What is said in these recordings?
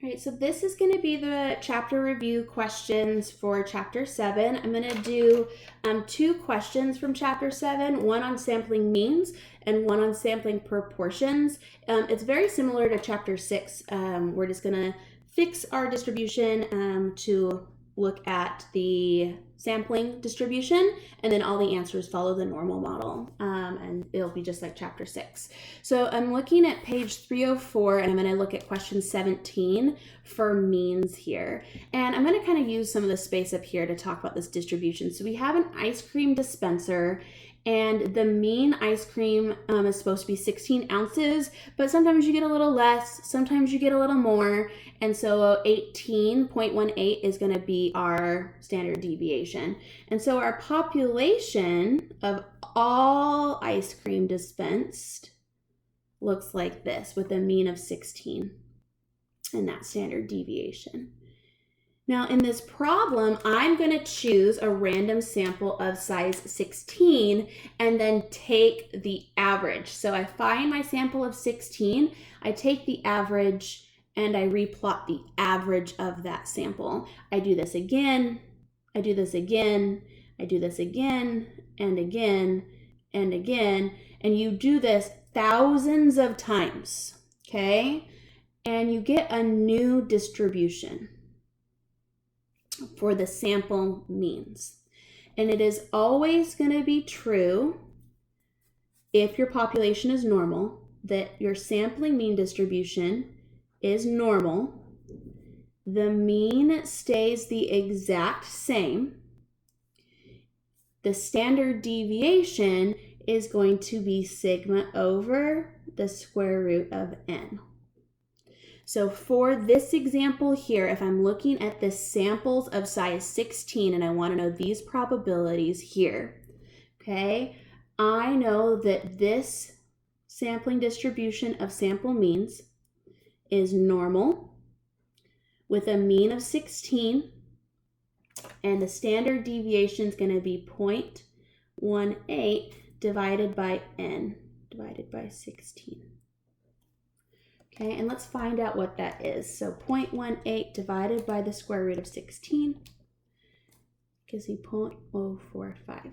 All right, so this is going to be the chapter review questions for chapter 7. I'm going to do 2 questions from chapter 7, one on sampling means and one on sampling proportions. It's very similar to chapter 6. We're just going to fix our distribution to look at the sampling distribution, and then all the answers follow the normal model, and it'll be just like chapter 6. So I'm looking at page 304, and I'm going to look at question 17 for means here. And I'm going to kind of use some of the space up here to talk about this distribution. So we have an ice cream dispenser, and the mean ice cream is supposed to be 16 ounces, but sometimes you get a little less, sometimes you get a little more, and so 18.18 is going to be our standard deviation. And so our population of all ice cream dispensed looks like this, with a mean of 16 and that standard deviation. Now in this problem, I'm going to choose a random sample of size 16 and then take the average. So I find my sample of 16, I take the average, and I replot the average of that sample. I do this again, I do this again, I do this again, and again, and again, and you do this thousands of times, okay? And you get a new distribution for the sample means. And it is always going to be true, if your population is normal, that your sampling mean distribution is normal. The mean stays the exact same. The standard deviation is going to be sigma over the square root of n. So for this example here, if I'm looking at the samples of size 16 and I want to know these probabilities here, okay, I know that this sampling distribution of sample means is normal with a mean of 16, and the standard deviation is going to be 0.18 divided by n divided by 16. Okay, and let's find out what that is. So 0.18 divided by the square root of 16 gives me 0.045.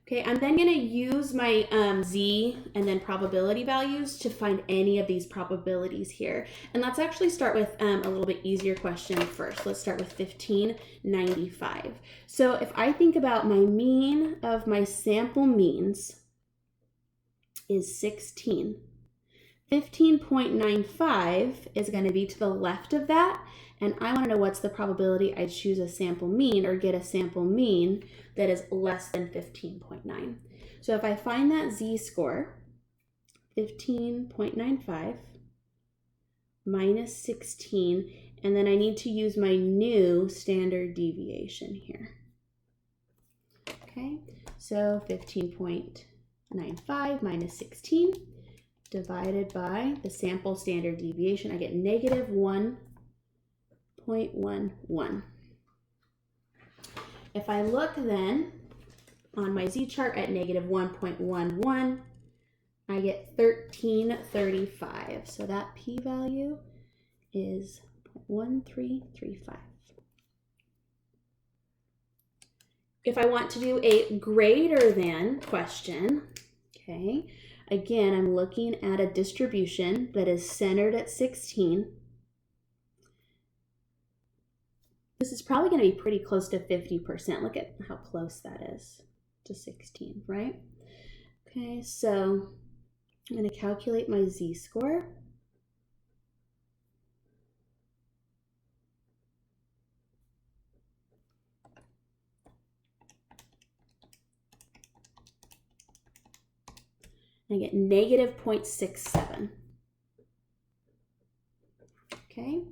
Okay, I'm then going to use my z and then probability values to find any of these probabilities here. And let's actually start with a little bit easier question first. Let's start with 1595. So if I think about my mean of my sample means is 16. 15.95 is going to be to the left of that, and I want to know what's the probability I choose a sample mean or get a sample mean that is less than 15.9. So if I find that z-score, 15.95 minus 16, and then I need to use my new standard deviation here. Okay, so 15.95 minus 16 divided by the sample standard deviation, I get negative 1.11. If I look then on my z-chart at negative 1.11, I get 1335. So that p-value is 0.1335. If I want to do a greater than question, okay, again, I'm looking at a distribution that is centered at 16. This is probably going to be pretty close to 50%. Look at how close that is to 16, right? Okay, so I'm going to calculate my z-score. I get negative 0.67. Okay,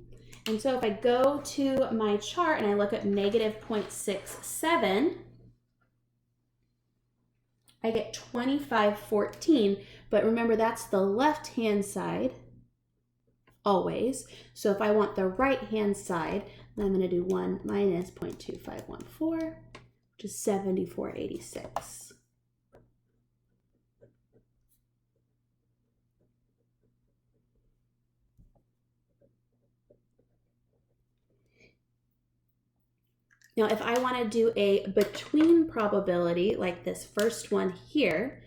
and so if I go to my chart and I look at negative 0.67, I get 2514, but remember that's the left-hand side always. So if I want the right-hand side, then I'm going to do 1 minus 0.2514, which is 7486. Now, if I want to do a between probability, like this first one here,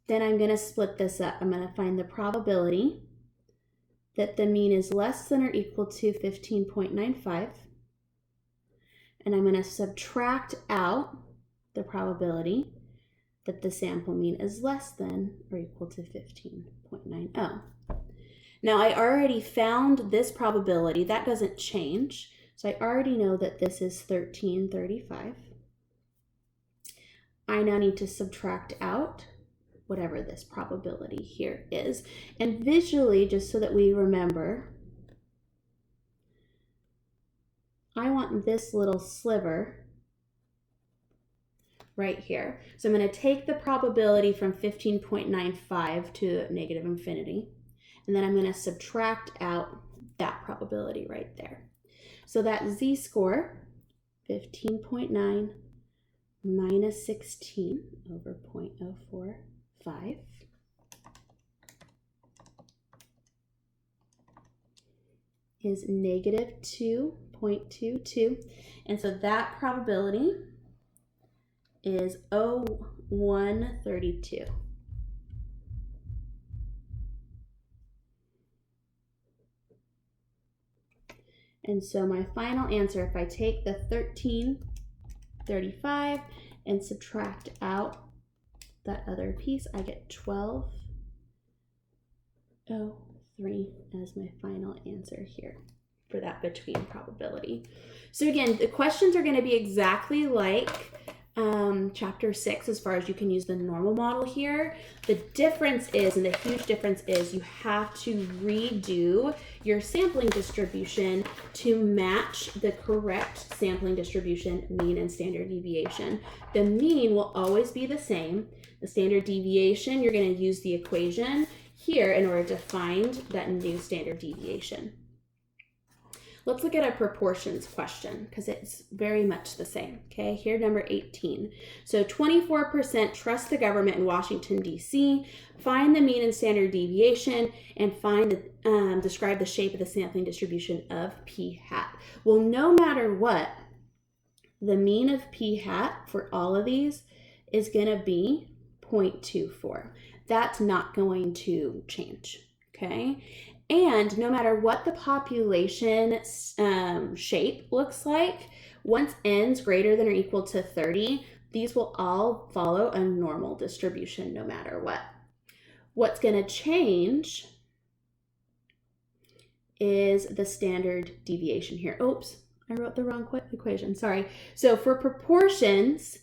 then I'm going to split this up. I'm going to find the probability that the mean is less than or equal to 15.95. And I'm going to subtract out the probability that the sample mean is less than or equal to 15.90. Now, I already found this probability. That doesn't change. So I already know that this is 1335. I now need to subtract out whatever this probability here is. And visually, just so that we remember, I want this little sliver right here. So I'm going to take the probability from 15.95 to negative infinity, and then I'm going to subtract out that probability right there. So that z-score, 15.9 minus 16 over 0.045 is negative 2.22. And so that probability is 0.132. And so my final answer, if I take the 1335 and subtract out that other piece, I get 12.03 as my final answer here for that between probability. So again, the questions are going to be exactly like chapter 6 as far as you can use the normal model here. The difference is, and the huge difference is, you have to redo your sampling distribution to match the correct sampling distribution, mean and standard deviation. The mean will always be the same. The standard deviation, you're going to use the equation here in order to find that new standard deviation. Let's look at a proportions question because it's very much the same. Okay, here number 18. So 24% trust the government in Washington, D.C. Find the mean and standard deviation and describe the shape of the sampling distribution of p hat. Well, no matter what, the mean of p hat for all of these is going to be 0.24. That's not going to change. Okay. And no matter what the population shape looks like, once n's greater than or equal to 30, these will all follow a normal distribution no matter what. What's going to change is the standard deviation here. Oops, I wrote the wrong equation, sorry. So for proportions,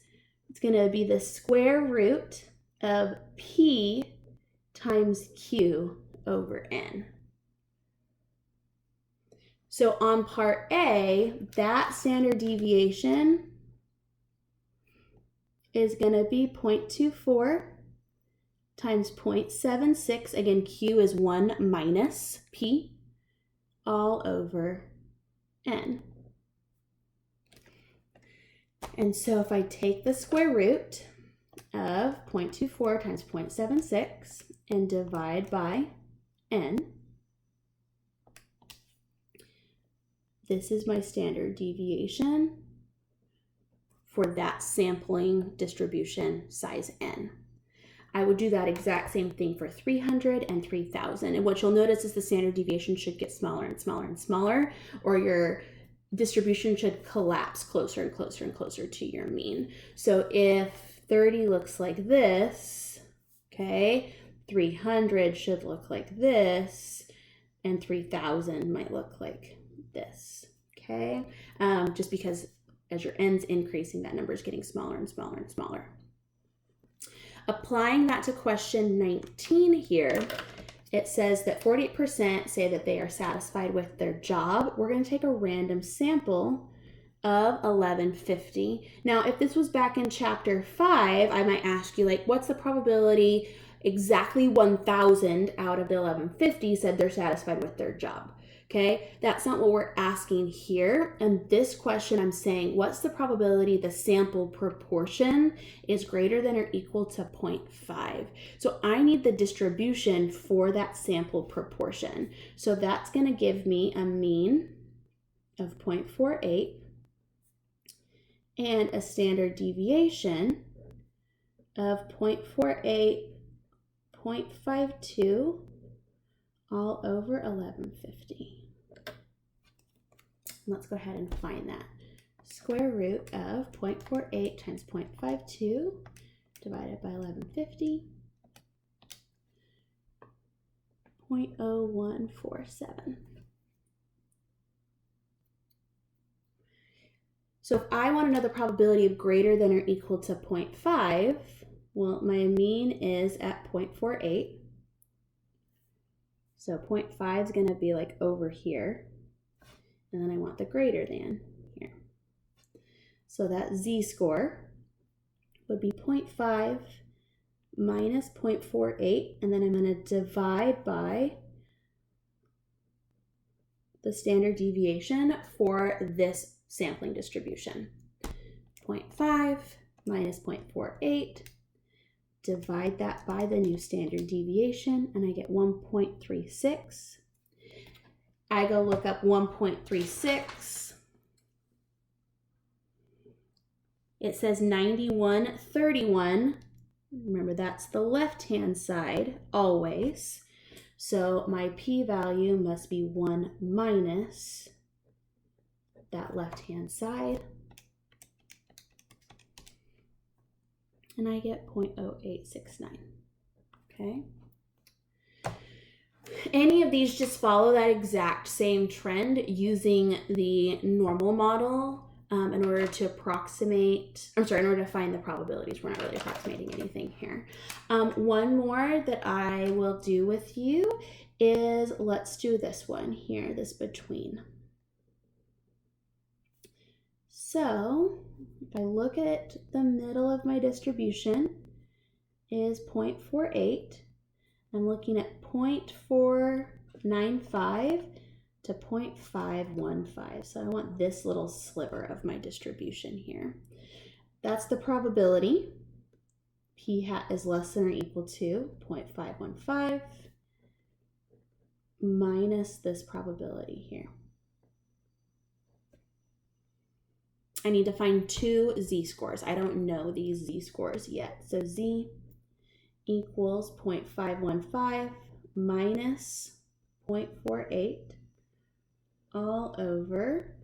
it's going to be the square root of p times q over n. So on part A, that standard deviation is going to be 0.24 times 0.76. Again, Q is 1 minus P all over N. And so if I take the square root of 0.24 times 0.76 and divide by N, this is my standard deviation for that sampling distribution size n. I would do that exact same thing for 300 and 3000. And what you'll notice is the standard deviation should get smaller and smaller and smaller, or your distribution should collapse closer and closer and closer to your mean. So if 30 looks like this, okay, 300 should look like this, and 3000 might look like this, okay? Just because as your n's increasing, that number is getting smaller and smaller and smaller. Applying that to question 19 here, it says that 48% say that they are satisfied with their job. We're going to take a random sample of 1150. Now, if this was back in chapter 5, I might ask you, like, what's the probability exactly 1,000 out of the 1150 said they're satisfied with their job? Okay, that's not what we're asking here. And this question, I'm saying, what's the probability the sample proportion is greater than or equal to 0.5? So I need the distribution for that sample proportion. So that's going to give me a mean of 0.48 and a standard deviation of 0.48, 0.52 all over 1150. Let's go ahead and find that. Square root of 0.48 times 0.52 divided by 1150, 0.0147. So if I want to know the probability of greater than or equal to 0.5, well, my mean is at 0.48. So 0.5 is going to be like over here. And then I want the greater than here. So that z-score would be 0.5 minus 0.48. And then I'm going to divide by the standard deviation for this sampling distribution. 0.5 minus 0.48, divide that by the new standard deviation, and I get 1.36. I go look up 1.36. It says 9131. Remember, that's the left-hand side always. So my p-value must be 1 minus that left-hand side, and I get 0.0869, okay? Any of these just follow that exact same trend using the normal model in order to in order to find the probabilities. We're not really approximating anything here. One more that I will do with you is, let's do this one here, this between. So if I look at the middle of my distribution is 0.48, I'm looking at 0.495 to 0.515. So I want this little sliver of my distribution here. That's the probability. P hat is less than or equal to 0.515 minus this probability here. I need to find two z-scores. I don't know these z-scores yet. So z equals 0.515 minus 0.48 all over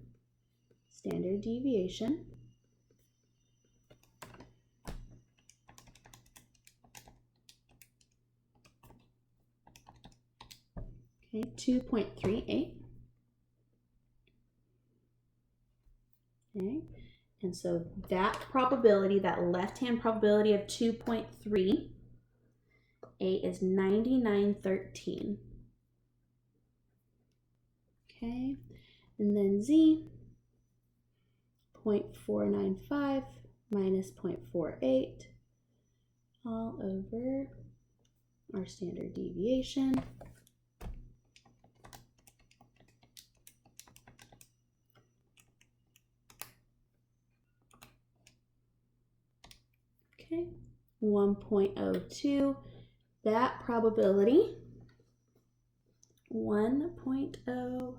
standard deviation. Okay, 2.38. Okay, and so that probability, that left-hand probability of 2.38 is 9913. Okay, and then z, 0.495 minus 0.48 all over our standard deviation. Okay, 1.02, that probability, 1.02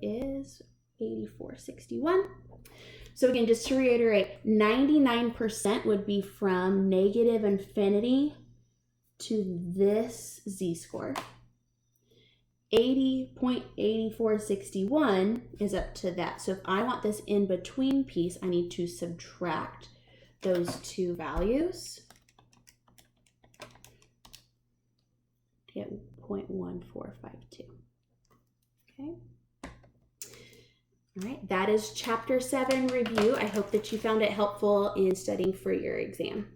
is 8461. So again, just to reiterate, 99% would be from negative infinity to this z-score. 80.8461 is up to that. So if I want this in-between piece, I need to subtract those two values, get 0.1452. Okay. All right, that is Chapter 7 review. I hope that you found it helpful in studying for your exam.